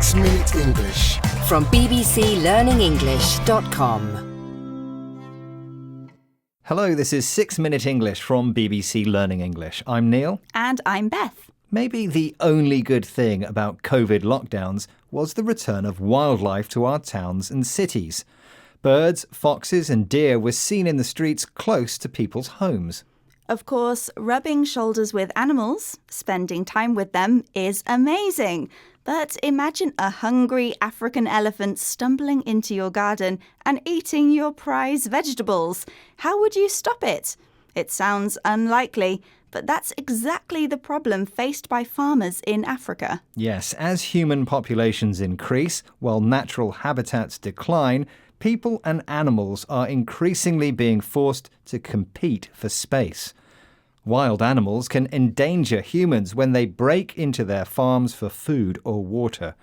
6 Minute English from bbclearningenglish.com. Hello, this is 6 Minute English from BBC Learning English. I'm Neil. And I'm Beth. Maybe the only good thing about COVID lockdowns was the return of wildlife to our towns and cities. Birds, foxes and deer were seen in the streets close to people's homes. Of course, rubbing shoulders with animals, spending time with them, is amazing. But imagine a hungry African elephant stumbling into your garden and eating your prize vegetables. How would you stop it? It sounds unlikely, but that's exactly the problem faced by farmers in Africa. Yes, as human populations increase, while natural habitats decline, people and animals are increasingly being forced to compete for space. Wild animals can endanger humans when they break into their farms for food or water.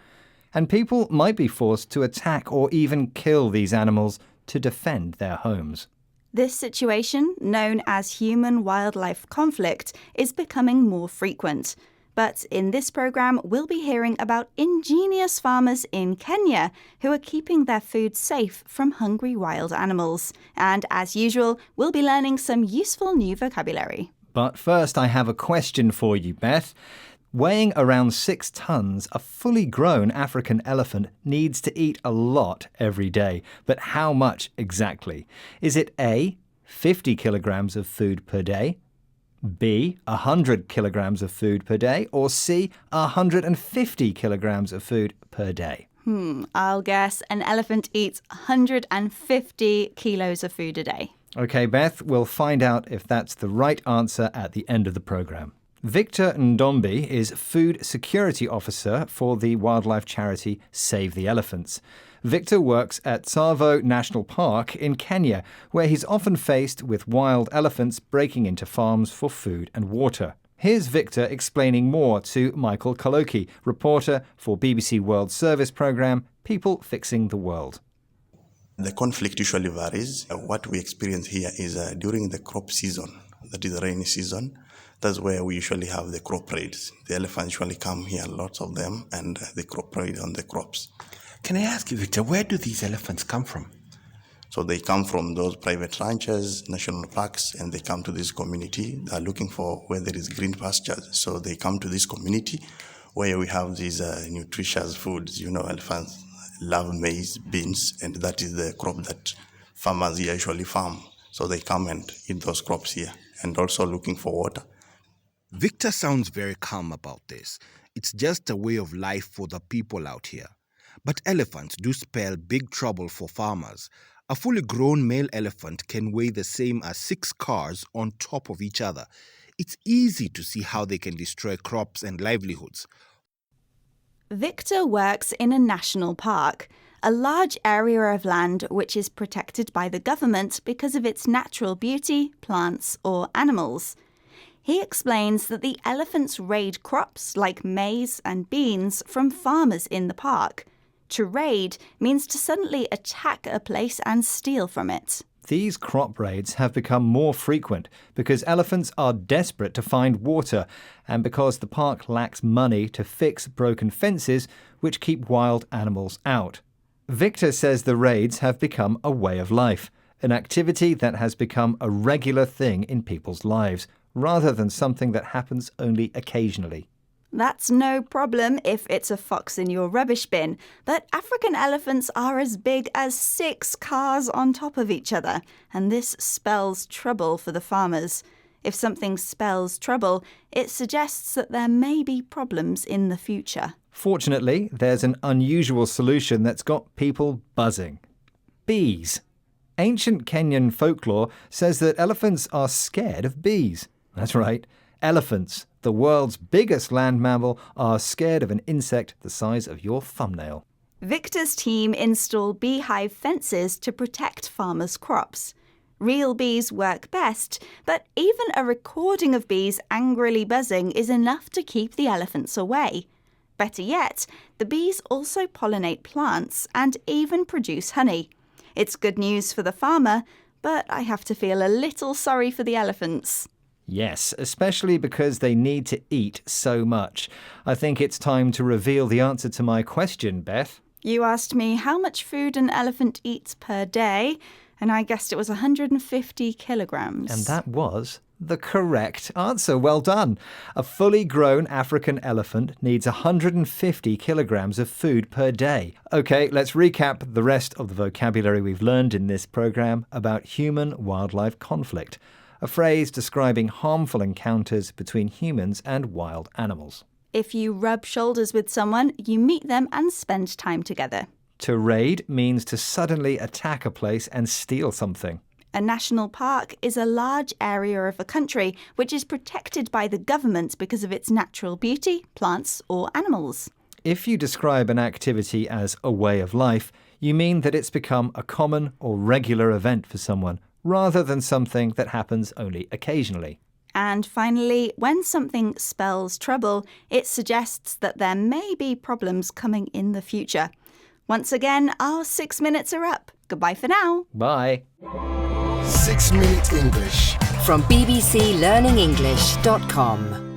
And people might be forced to attack or even kill these animals to defend their homes. This situation, known as human-wildlife conflict, is becoming more frequent. But in this programme, we'll be hearing about ingenious farmers in Kenya who are keeping their food safe from hungry wild animals. And as usual, we'll be learning some useful new vocabulary. But first, I have a question for you, Beth. Weighing around 6 tons, a fully grown African elephant needs to eat a lot every day. But how much exactly? Is it A, 50 kilograms of food per day, B, 100 kilograms of food per day, or C, 150 kilograms of food per day? I'll guess an elephant eats 150 kilos of food a day. OK, Beth, we'll find out if that's the right answer at the end of the programme. Victor Ndombi is Food Security Officer for the wildlife charity Save the Elephants. Victor works at Tsavo National Park in Kenya, where he's often faced with wild elephants breaking into farms for food and water. Here's Victor explaining more to Michael Kaloki, reporter for BBC World Service programme People Fixing the World. The conflict usually varies. What we experience here is during the crop season, that is the rainy season, that's where we usually have the crop raids. The elephants usually come here, lots of them, and the crop raid on the crops. Can I ask you, Victor, where do these elephants come from? So they come from those private ranches, national parks, and they come to this community. They are looking for where there is green pastures. So they come to this community where we have these nutritious foods. You know, elephants love maize, beans, and that is the crop that farmers here usually farm. So they come and eat those crops here, and also looking for water. Victor sounds very calm about this. It's just a way of life for the people out here. But elephants do spell big trouble for farmers. A fully grown male elephant can weigh the same as 6 cars on top of each other. It's easy to see how they can destroy crops and livelihoods. Victor works in a national park, a large area of land which is protected by the government because of its natural beauty, plants or animals. He explains that the elephants raid crops like maize and beans from farmers in the park. To raid means to suddenly attack a place and steal from it. These crop raids have become more frequent because elephants are desperate to find water and because the park lacks money to fix broken fences which keep wild animals out. Victor says the raids have become a way of life, an activity that has become a regular thing in people's lives, rather than something that happens only occasionally. That's no problem if it's a fox in your rubbish bin, but African elephants are as big as 6 cars on top of each other, and this spells trouble for the farmers. If something spells trouble, it suggests that there may be problems in the future. Fortunately, there's an unusual solution that's got people buzzing. Bees. Ancient Kenyan folklore says that elephants are scared of bees. That's right, elephants, the world's biggest land mammal, are scared of an insect the size of your thumbnail. Victor's team install beehive fences to protect farmers' crops. Real bees work best, but even a recording of bees angrily buzzing is enough to keep the elephants away. Better yet, the bees also pollinate plants and even produce honey. It's good news for the farmer, but I have to feel a little sorry for the elephants. Yes, especially because they need to eat so much. I think it's time to reveal the answer to my question, Beth. You asked me how much food an elephant eats per day, and I guessed it was 150 kilograms. And that was the correct answer. Well done. A fully grown African elephant needs 150 kilograms of food per day. Okay, let's recap the rest of the vocabulary we've learned in this program about human-wildlife conflict, a phrase describing harmful encounters between humans and wild animals. If you rub shoulders with someone, you meet them and spend time together. To raid means to suddenly attack a place and steal something. A national park is a large area of a country which is protected by the government because of its natural beauty, plants or animals. If you describe an activity as a way of life, you mean that it's become a common or regular event for someone, rather than something that happens only occasionally. And finally, when something spells trouble, it suggests that there may be problems coming in the future. Once again, our 6 minutes are up. Goodbye for now. Bye. 6 Minute English. From bbclearningenglish.com.